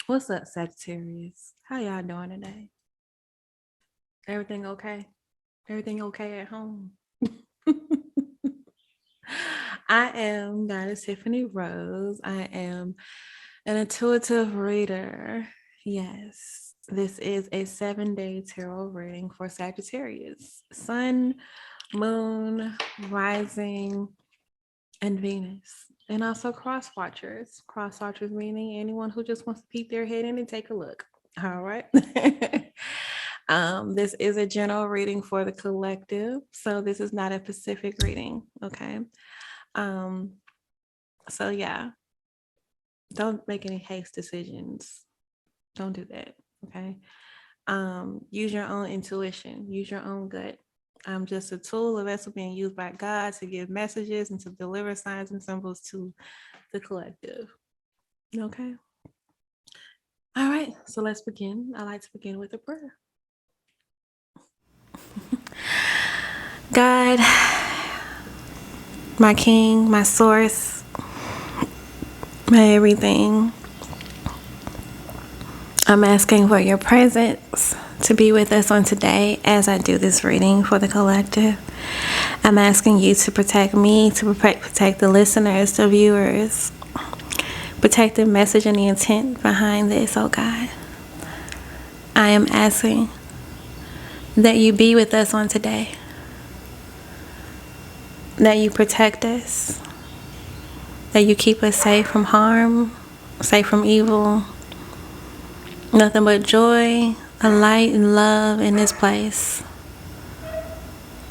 What's up, Sagittarius? How y'all doing today? Everything okay? Everything okay at home? I am Goddess Tiffany-Rose. I am an intuitive reader. Yes, this is a 7-day tarot reading for Sagittarius, Sun, Moon, Rising, and Venus. And also cross watchers. Cross watchers meaning anyone who just wants to peek their head in and take a look. All right. This is a general reading for the collective. So this is not a specific reading. Okay. So yeah, don't make any haste decisions. Don't do that. Okay. Use your own intuition, use your own gut. I'm just a tool, a vessel being used by God to give messages and to deliver signs and symbols to the collective. Okay. All right. So let's begin. I like to begin with a prayer. God, my King, my source, my everything, I'm asking for your presence to be with us on today as I do this reading for the collective. I'm asking you to protect me, to protect the listeners, the viewers, protect the message and the intent behind this, oh God. I am asking that you be with us on today, that you protect us, that you keep us safe from harm, safe from evil. Nothing but joy, a light, and love in this place.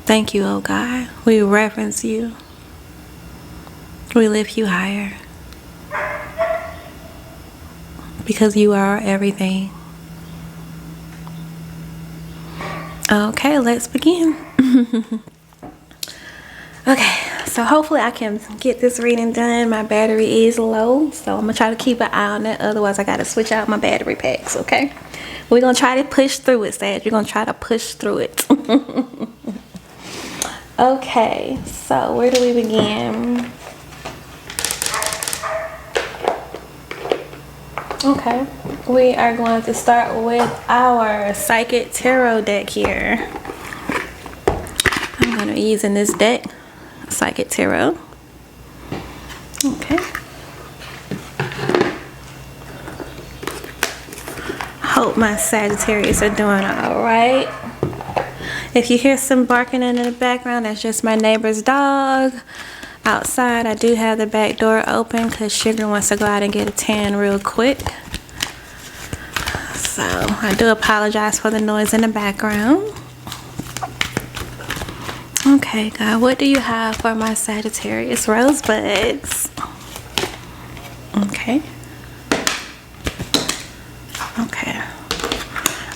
Thank you, oh God. We reverence you. We lift you higher. Because you are everything. Okay, let's begin. Okay, so hopefully I can get this reading done. My battery is low, so I'm gonna try to keep an eye on that. Otherwise, I gotta switch out my battery packs, okay? We're gonna try to push through it, Sag. We're gonna try to push through it. Okay, so where do we begin? Okay, we are going to start with our Psychic Tarot deck here. I'm gonna be using this deck, Psychic Tarot. Okay. Hope my Sagittarius are doing all right. If you hear some barking in the background, that's just my neighbor's dog. Outside, I do have the back door open because Sugar wants to go out and get a tan real quick. So I do apologize for the noise in the background. Okay, God, what do you have for my Sagittarius rosebuds? Okay. Okay.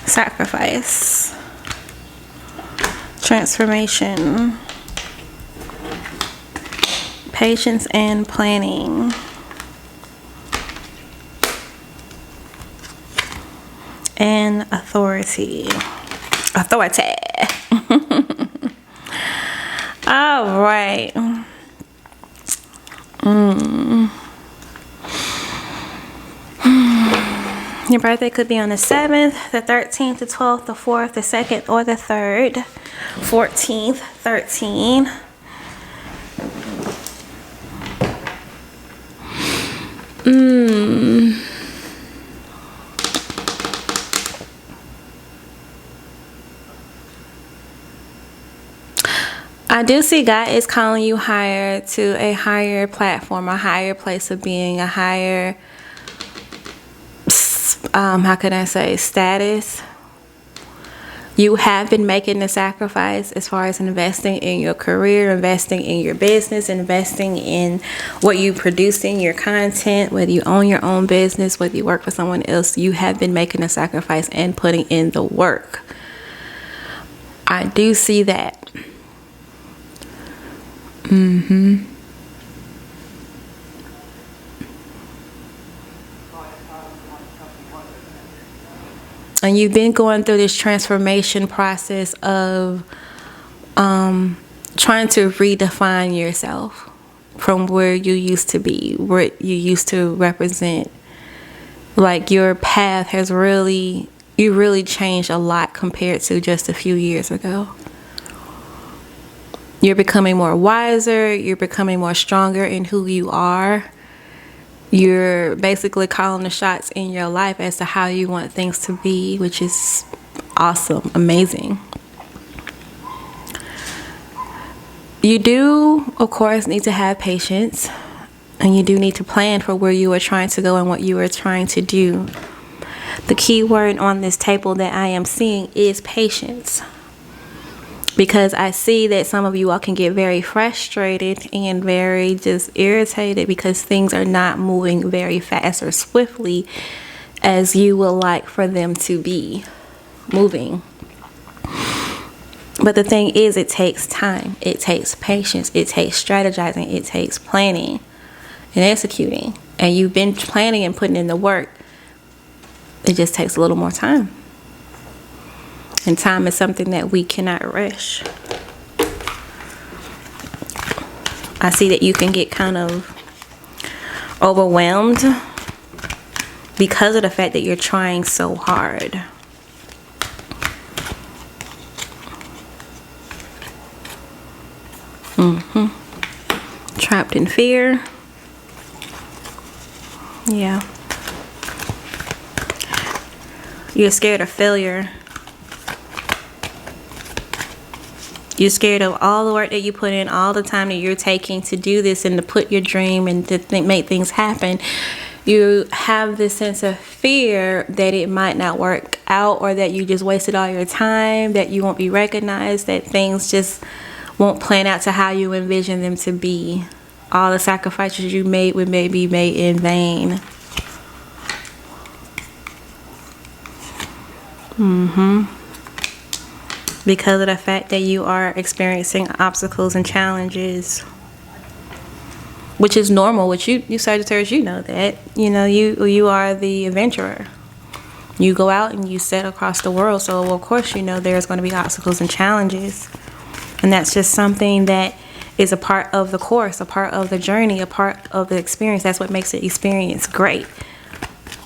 Sacrifice. Transformation. Patience and planning. And authority. Authority. All right. Your birthday could be on the 7th, the 13th, the 12th, the 4th, the 2nd, or the 3rd. 14th, 13. I do see God is calling you higher to a higher platform, a higher place of being, a higher, how can I say, status. You have been making the sacrifice as far as investing in your career, investing in your business, investing in what you produce in your content, whether you own your own business, whether you work for someone else, you have been making a sacrifice and putting in the work. I do see that. And you've been going through this transformation process of trying to redefine yourself. from where you used to be, where you used to represent. Like your path has really, you really changed a lot compared to just a few years ago. You're becoming more wiser. You're becoming more stronger in who you are. You're basically calling the shots in your life as to how you want things to be, which is awesome, amazing. You do, of course, need to have patience, and you do need to plan for where you are trying to go and what you are trying to do. The key word on this table that I am seeing is patience, because I see that some of you all can get very frustrated and very just irritated because things are not moving very fast or swiftly as you would like for them to be moving. But the thing is, it takes time, it takes patience, it takes strategizing, it takes planning and executing. And you've been planning and putting in the work. It just takes a little more time. And time is something that we cannot rush. I see that you can get kind of overwhelmed because of the fact that you're trying so hard. Trapped in fear. Yeah. You're scared of failure. You're scared of all the work that you put in, all the time that you're taking to do this and to put your dream and to make things happen. You have this sense of fear that it might not work out, or that you just wasted all your time, that you won't be recognized, that things just won't plan out to how you envision them to be. All the sacrifices you made would maybe be made in vain. Because of the fact that you are experiencing obstacles and challenges, which is normal. Which you Sagittarius, you know that. You know, you are the adventurer. You go out and you set across the world, so of course you know there's going to be obstacles and challenges. And that's just something that is a part of the course, a part of the journey, a part of the experience. That's what makes the experience great.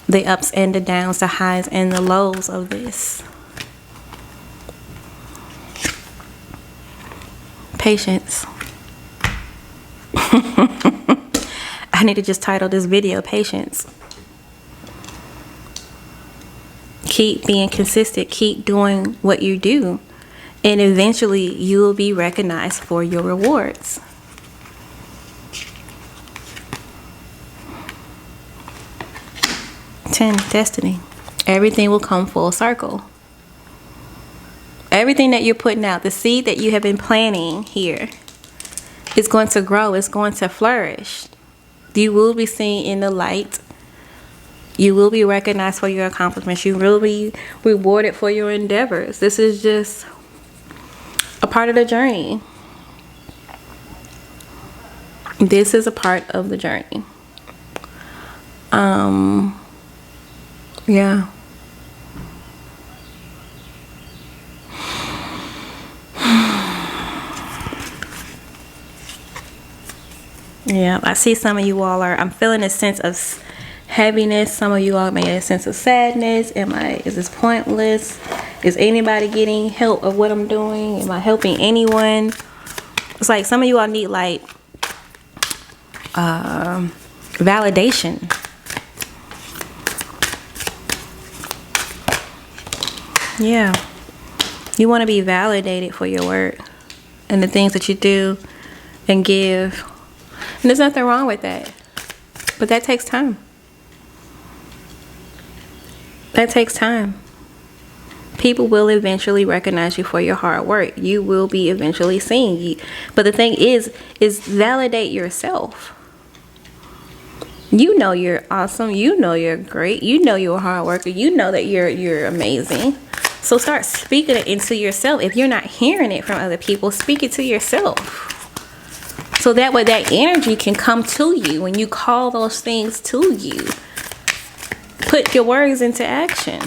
The ups and the downs, the highs and the lows of this. Patience. I need to just title this video Patience. Keep being consistent. Keep doing what you do. And eventually you will be recognized for your rewards. Destiny. Everything will come full circle. Everything that you're putting out, the seed that you have been planting here, is going to grow. It's going to flourish. You will be seen in the light. You will be recognized for your accomplishments. You will be rewarded for your endeavors. This is just a part of the journey. This is a part of the journey. Yeah. Yeah, I see some of you all I'm feeling a sense of heaviness. Some of you all may have a sense of sadness. Is this pointless? Is anybody getting help of what I'm doing? Am I helping anyone? It's like some of you all need like validation. Yeah. You want to be validated for your work and the things that you do and give. And there's nothing wrong with that. But that takes time. That takes time. People will eventually recognize you for your hard work. You will be eventually seen. But the thing is validate yourself. You know you're awesome. You know you're great. You know you're a hard worker. You know that you're amazing. So start speaking it into yourself. If you're not hearing it from other people, speak it to yourself. So that way that energy can come to you when you call those things to you. Put your words into action.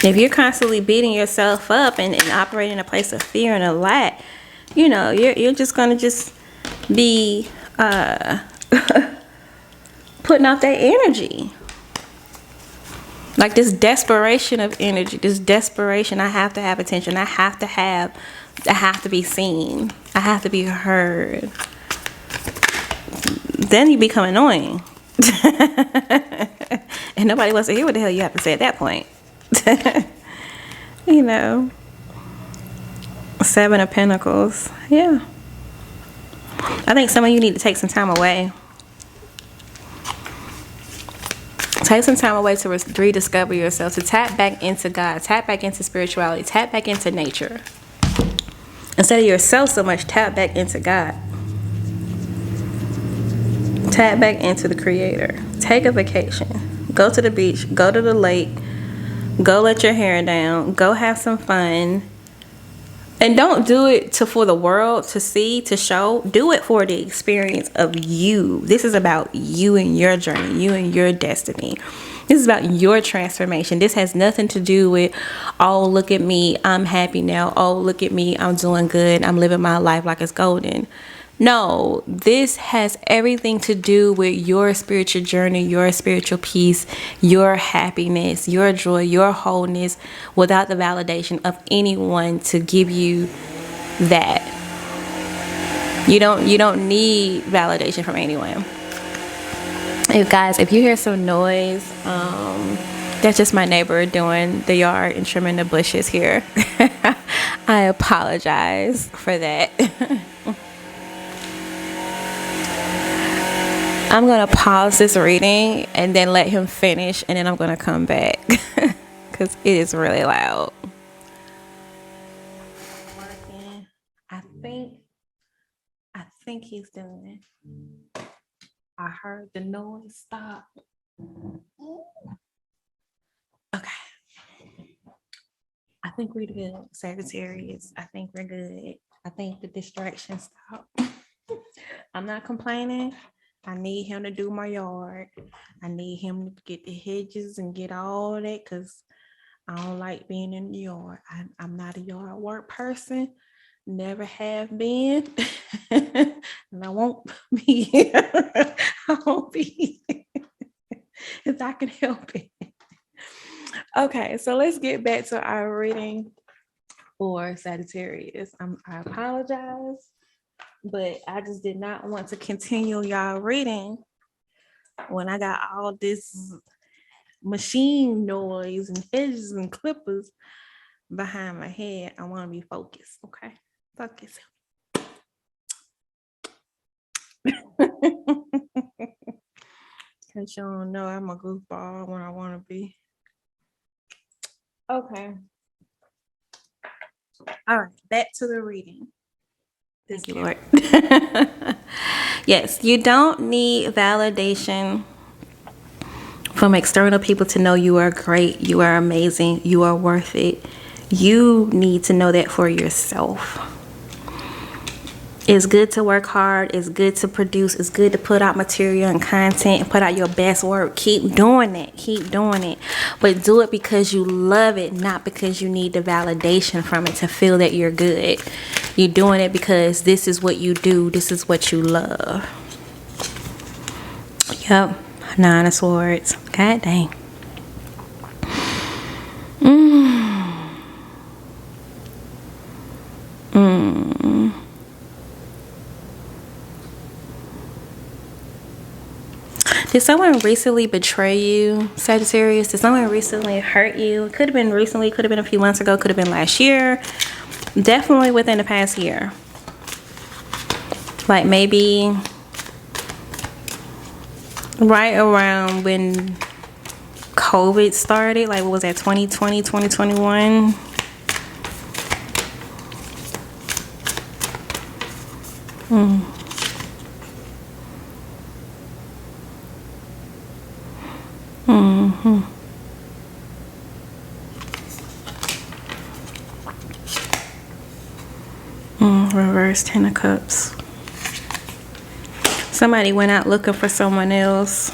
If you're constantly beating yourself up and operating in a place of fear and a lack, you know, you're just gonna just be putting out that energy. Like this desperation of energy, this desperation. I have to have attention. I have to be seen. I have to be heard. Then you become annoying. And nobody wants to hear what the hell you have to say at that point. You know. 7 of Pentacles. Yeah. I think some of you need to take some time away. Take some time away to rediscover yourself, to tap back into God, tap back into spirituality, tap back into nature. Instead of yourself so much, tap back into God. Tap back into the Creator. Take a vacation. Go to the beach. Go to the lake. Go let your hair down. Go have some fun. And don't do it for the world to see, to show. Do it for the experience of you. This is about you and your journey, you and your destiny. This is about your transformation. This has nothing to do with, oh, look at me, I'm happy now. Oh, look at me, I'm doing good. I'm living my life like it's golden. No, this has everything to do with your spiritual journey, your spiritual peace, your happiness, your joy, your wholeness, without the validation of anyone to give you that. You don't need validation from anyone. If you hear some noise, that's just my neighbor doing the yard and trimming the bushes here. I apologize for that. I'm going to pause this reading and then let him finish, and then I'm going to come back because it is really loud. I think he's doing it. I heard the noise stop. Okay. I think we're good, Sagittarius. I think we're good. I think the distraction stopped. I'm not complaining. I need him to do my yard. I need him to get the hedges and get all that because I don't like being in the yard. I'm not a yard work person. Never have been. And I won't be. I won't be if I can help it. Okay, so let's get back to our reading for Sagittarius. I apologize. But I just did not want to continue y'all reading when I got all this machine noise and edges and clippers behind my head. I want to be focused, okay? Focus. Because you don't know I'm a goofball when I want to be. Okay. All right, back to the reading. Thank you, Lord. Yes, you don't need validation from external people to know you are great, you are amazing, you are worth it. You need to know that for yourself. It's good to work hard. It's good to produce. It's good to put out material and content and put out your best work. Keep doing it. Keep doing it. But do it because you love it, not because you need the validation from it to feel that you're good. You're doing it because this is what you do. This is what you love. Yep. 9 of Swords. God dang. Did someone recently betray you, Sagittarius? Did someone recently hurt you? Could have been recently, could have been a few months ago, could have been last year. Definitely within the past year. Like maybe right around when COVID started. Like what was that, 2020, 2021? Reverse 10 of Cups. Somebody went out looking for someone else.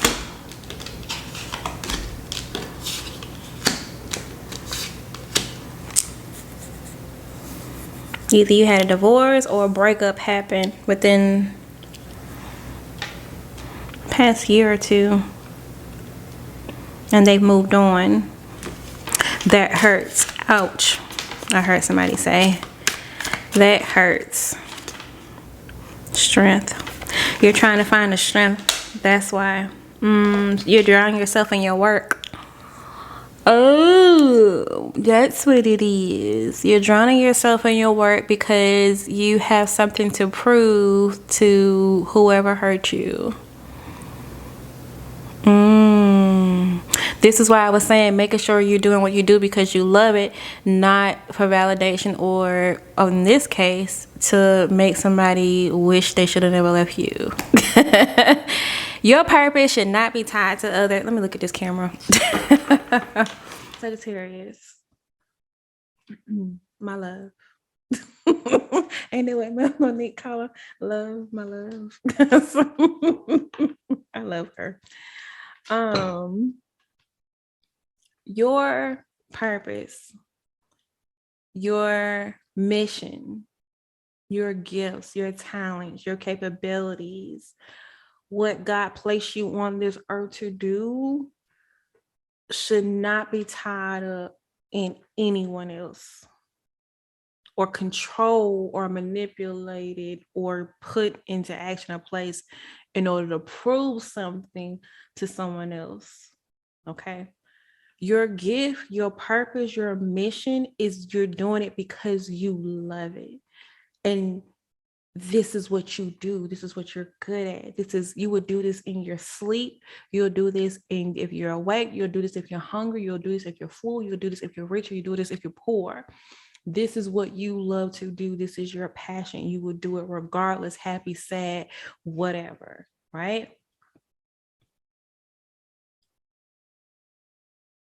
Either you had a divorce or a breakup happen within past year or two, and they've moved on. That hurts. Ouch. I heard somebody say that hurts. Strength. You're trying to find the strength. That's why. You're drowning yourself in your work. Oh, that's what it is. You're drowning yourself in your work because you have something to prove to whoever hurt you. This is why I was saying making sure you're doing what you do because you love it, not for validation or, in this case, to make somebody wish they should have never left you. Your purpose should not be tied to other. Let me look at this camera. Sagittarius. My love. Ain't that what Monique call her? Love, my love. I love her. Your purpose, your mission, your gifts, your talents, your capabilities, what God placed you on this earth to do should not be tied up in anyone else or controlled or manipulated or put into action or place in order to prove something to someone else. Okay? Your gift, your purpose, your mission is you're doing it because you love it. And this is what you do. This is what you're good at. You would do this in your sleep. You'll do this if you're awake. You'll do this if you're hungry. You'll do this if you're full. You'll do this if you're rich. Or you do this if you're poor. This is what you love to do. This is your passion. You will do it regardless, happy, sad, whatever, right?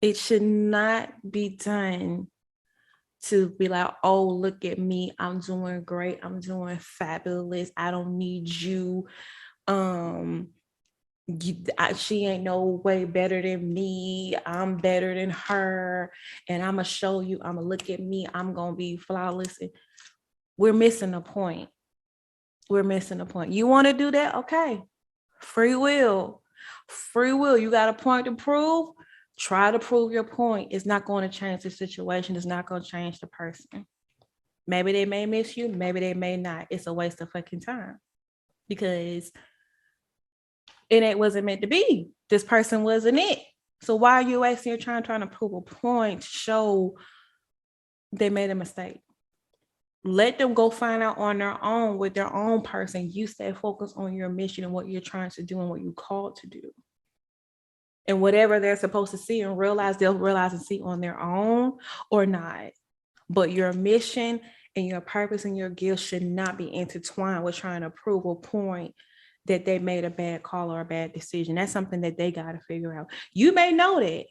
It should not be done to be like, oh, look at me. I'm doing great. I'm doing fabulous. I don't need you. She ain't no way better than me. I'm better than her. And I'm going to show you. I'm going to look at me. I'm going to be flawless. We're missing the point. We're missing the point. You want to do that? Okay. Free will. Free will. You got a point to prove. Try to prove your point. It's not going to change the situation. It's not going to change the person. Maybe they may miss you. Maybe they may not. It's a waste of fucking time because it wasn't meant to be. This person wasn't it. So why are you wasting your time trying to prove a point to show they made a mistake? Let them go find out on their own with their own person. You stay focused on your mission and what you're trying to do and what you're called to do. And whatever they're supposed to see and realize, they'll realize and see on their own or not. But your mission and your purpose and your gifts should not be intertwined with trying to prove a point that they made a bad call or a bad decision. That's something that they got to figure out. You may know that.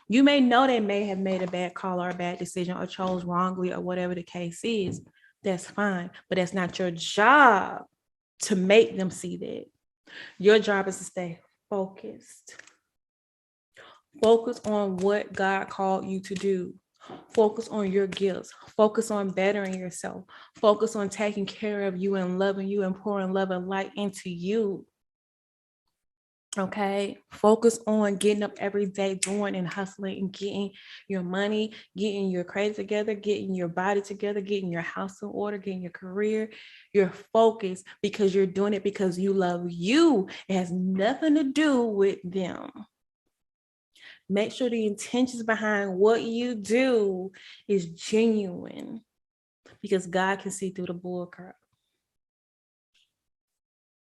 You may know they may have made a bad call or a bad decision or chose wrongly or whatever the case is. That's fine. But that's not your job to make them see that. Your job is to stay focused. Focus on what God called you to do. Focus on your gifts. Focus on bettering yourself. Focus on taking care of you and loving you and pouring love and light into you. Okay? Focus on getting up every day, doing and hustling and getting your money, getting your credit together, getting your body together, getting your house in order, getting your career. You're focused because you're doing it because you love you. It has nothing to do with them. Make sure the intentions behind what you do is genuine because God can see through the bullcrap.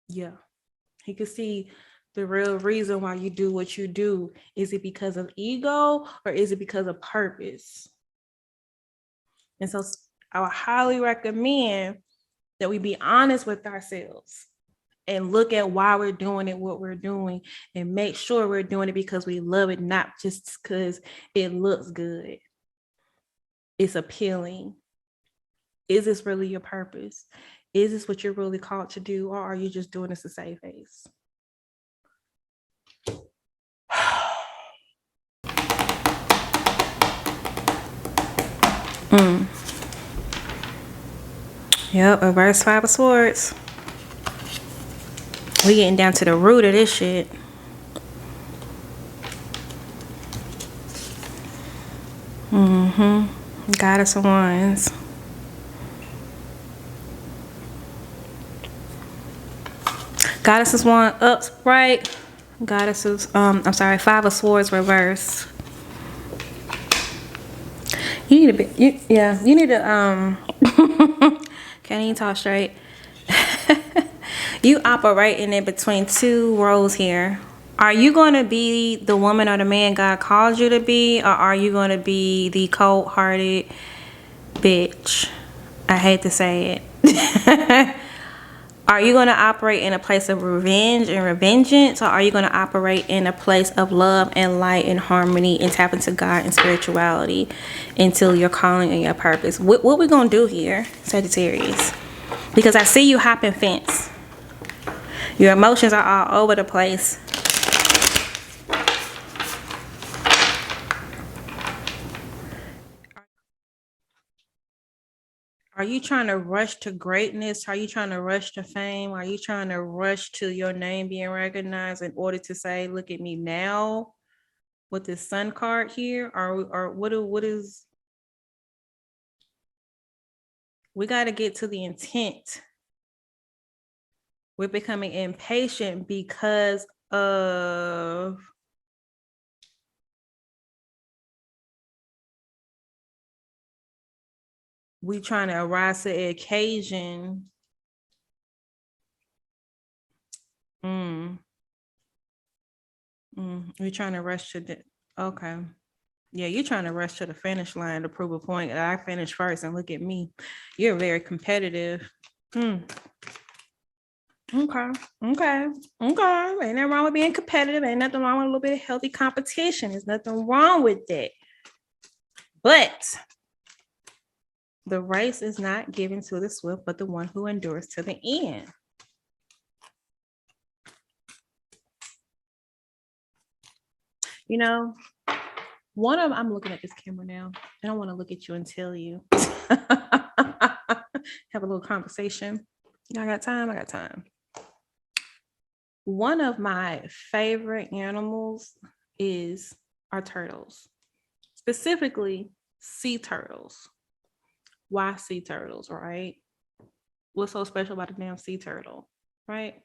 Yeah. He can see the real reason why you do what you do. Is it because of ego or is it because of purpose? And so I would highly recommend that we be honest with ourselves and look at why we're doing it, what we're doing, and make sure we're doing it because we love it, not just because it looks good. It's appealing. Is this really your purpose? Is this what you're really called to do? Or are you just doing this to save face? Yep, reverse Five of Swords. We getting down to the root of this shit. Goddess of Wands. Goddesses Wand upright. Goddesses, I'm sorry, Five of Swords reverse. You need to be, you need to, can't even talk straight. You operating in between two roles here. Are you going to be the woman or the man God called you to be, or are you going to be the cold-hearted bitch? I hate to say it. Are you going to operate in a place of revenge and revengeance, or are you going to operate in a place of love and light and harmony and tap into God and spirituality until your calling and your purpose? What we going to do here, Sagittarius? Because I see you hopping fence. Your emotions are all over the place. Are you trying to rush to greatness? Are you trying to rush to fame? Are you trying to rush to your name being recognized in order to say, look at me now with this sun card here? Or what is, we got to get to the intent. We're becoming impatient because of we trying to arise to the occasion. We're trying to rush to the, okay. Yeah, you're trying to rush to the finish line to prove a point. I finished first and look at me. You're very competitive. Okay. Okay. Okay. Ain't nothing wrong with being competitive. Ain't nothing wrong with a little bit of healthy competition. There's nothing wrong with that. But the race is not given to the swift, but the one who endures to the end. You know, I'm looking at this camera now. I don't want to look at you and tell you. Have a little conversation. I got time. I got time. One of my favorite animals are turtles, specifically sea turtles. Why sea turtles, right? What's so special about a damn sea turtle, right?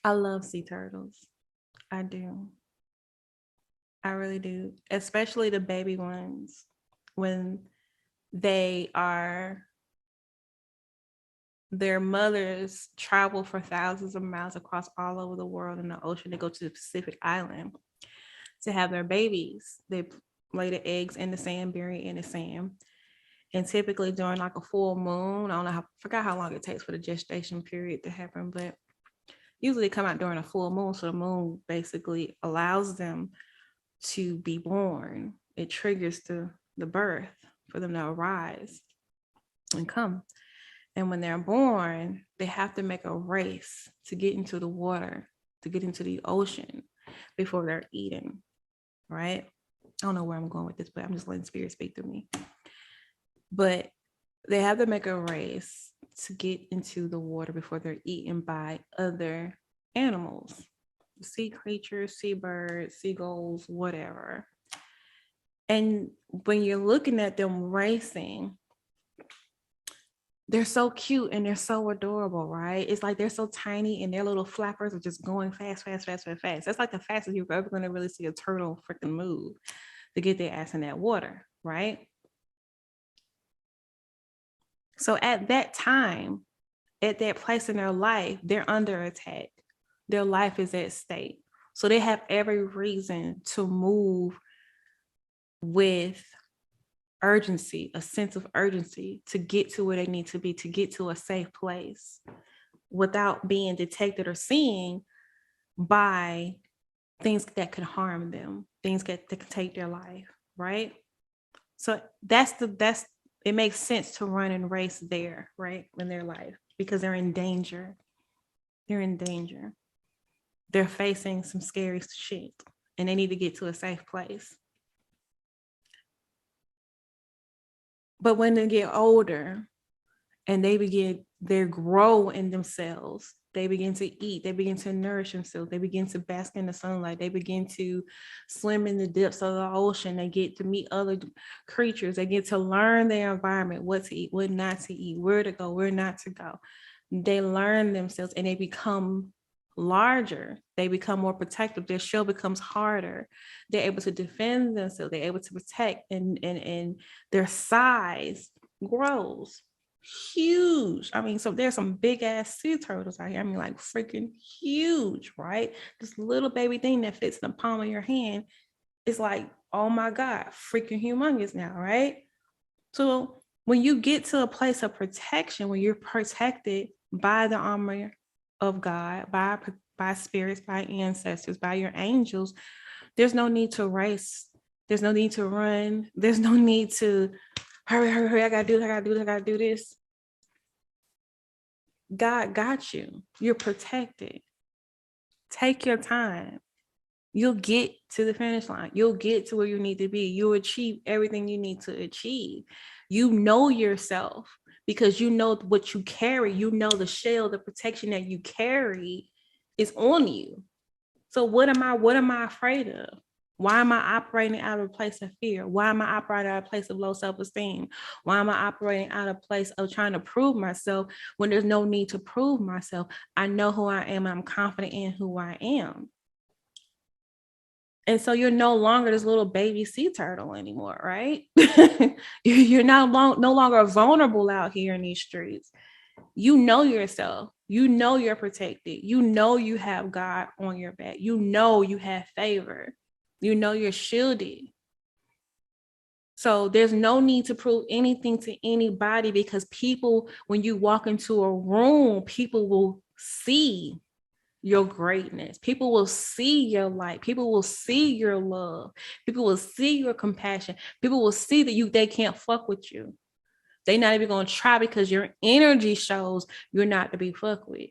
I love sea turtles. I do. I really do, especially the baby ones when their mothers travel for thousands of miles across all over the world in the ocean to go to the Pacific Island to have their babies. They lay the eggs in the sand, bury in the sand. And typically during like a full moon, I forgot how long it takes for the gestation period to happen, but usually they come out during a full moon. So the moon basically allows them to be born. It triggers the birth for them to arise and come. And when they're born, they have to make a race to get into the water, to get into the ocean before they're eaten, right? I don't know where I'm going with this, but I'm just letting spirit speak through me. But they have to make a race to get into the water before they're eaten by other animals, sea creatures, seabirds, seagulls, whatever. And when you're looking at them racing, they're so cute and they're so adorable, right? It's like they're so tiny and their little flappers are just going fast. That's like the fastest you're ever going to really see a turtle freaking move to get their ass in that water, right? So at that time, at that place in their life, they're under attack. Their life is at stake. So they have every reason to move with urgency, a sense of urgency to get to where they need to be, to get to a safe place without being detected or seen by things that could harm them, things that could take their life, right? So it makes sense to run and race there, right? In their life, because they're in danger. They're in danger. They're facing some scary shit and they need to get to a safe place. But when they get older and they grow in themselves, they begin to eat, they begin to nourish themselves, they begin to bask in the sunlight, they begin to swim in the depths of the ocean, they get to meet other creatures, they get to learn their environment, what to eat, what not to eat, where to go, where not to go. They learn themselves and they become larger, they become more protective, their shell becomes harder, they're able to defend themselves, they're able to protect, and their size grows huge. I mean, so there's some big ass sea turtles out here. I mean, like freaking huge, right? This little baby thing that fits in the palm of your hand is like, oh my God, freaking humongous now, right? So when you get to a place of protection, when you're protected by the armor of God, by spirits, by ancestors, by your angels, there's no need to race. There's no need to run. There's no need to hurry. I gotta do this. I gotta do this. God got you. You're protected. Take your time. You'll get to the finish line. You'll get to where you need to be. You'll achieve everything you need to achieve. You know yourself because you know what you carry. You know the shell, the protection that you carry is on you. So what am I afraid of? Why am I operating out of a place of fear? Why am I operating out of a place of low self-esteem? Why am I operating out of a place of trying to prove myself when there's no need to prove myself? I know who I am. I'm confident in who I am. And so you're no longer this little baby sea turtle anymore, right? You're no longer vulnerable out here in these streets. You know yourself. You know you're protected. You know you have God on your back. You know you have favor. You know you're shielded. So there's no need to prove anything to anybody because people, when you walk into a room, people will see your greatness. People will see your light. People will see your love. People will see your compassion. People will see that they can't fuck with you. They're not even going to try because your energy shows you're not to be fucked with.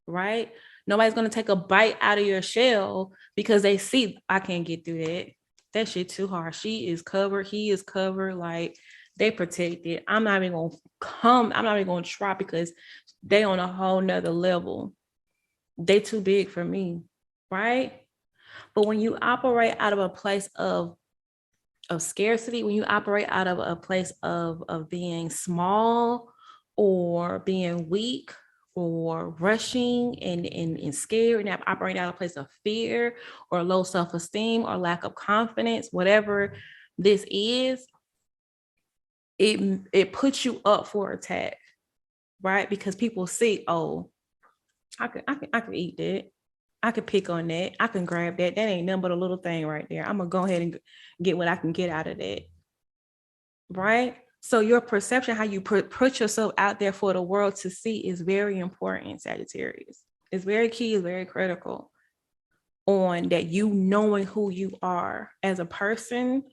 Right? Nobody's going to take a bite out of your shell because they see, I can't get through that. That shit too hard. She is covered. He is covered. Like, they protected. I'm not even going to come. I'm not even going to try because they on a whole nother level. They too big for me. Right? But when you operate out of a place of scarcity, when you operate out of a place of being small or being weak or rushing and scared and operating out of a place of fear or low self-esteem or lack of confidence, whatever this is, it puts you up for attack, right? Because people see, oh, I can eat that. I can pick on that. I can grab that. That ain't nothing but a little thing right there. I'm gonna go ahead and get what I can get out of that. Right? So your perception, how you put yourself out there for the world to see is very important, Sagittarius. It's very key, it's very critical on that, you knowing who you are as a person,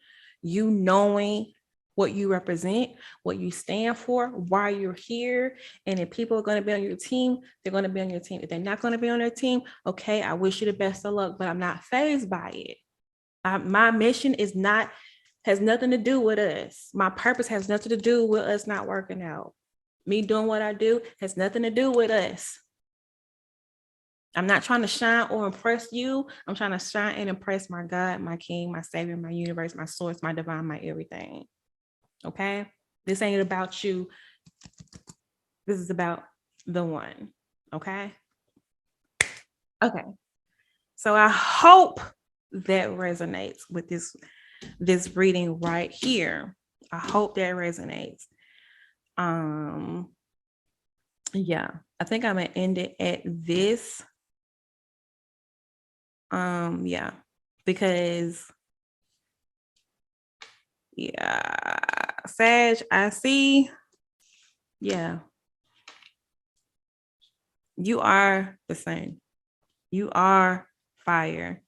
you knowing what you represent, what you stand for, why you're here. And if people are going to be on your team, they're going to be on your team. If they're not going to be on their team, okay, I wish you the best of luck, but I'm not fazed by it. My mission has nothing to do with us. My purpose has nothing to do with us not working out. Me doing what I do has nothing to do with us. I'm not trying to shine or impress you. I'm trying to shine and impress my God, my King, my Savior, my universe, my source, my divine, my everything. Okay? This ain't about you. This is about the one. Okay? Okay. So I hope that resonates with this reading right here. I hope that resonates. Yeah, I think I'm gonna end it at this. Yeah, because yeah, Sag, I see. Yeah, you are the same. You are fire.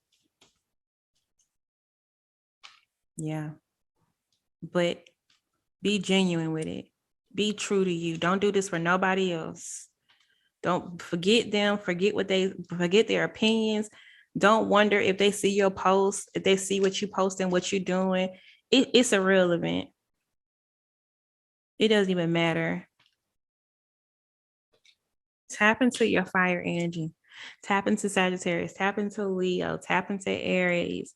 Yeah, but be genuine with it. Be true to you. Don't do this for nobody else. Don't forget them. Forget their opinions. Don't wonder if they see your post, if they see what you post and what you're doing. It's irrelevant. It doesn't even matter. Tap into your fire energy. Tap into Sagittarius. Tap into Leo. Tap into Aries.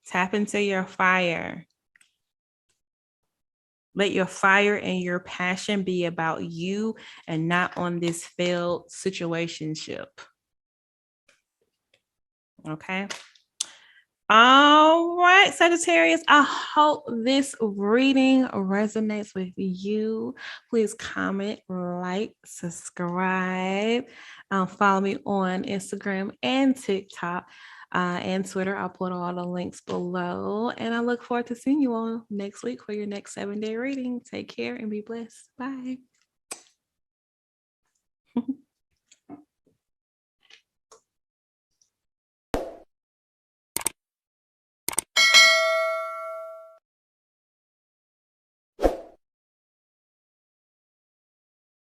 Tap into your fire. Let your fire and your passion be about you and not on this failed situationship. Okay. All right, Sagittarius, I hope this reading resonates with you. Please comment, like, subscribe. Follow me on Instagram and TikTok and Twitter. I'll put all the links below. And I look forward to seeing you all next week for your next 7-day reading. Take care and be blessed. Bye.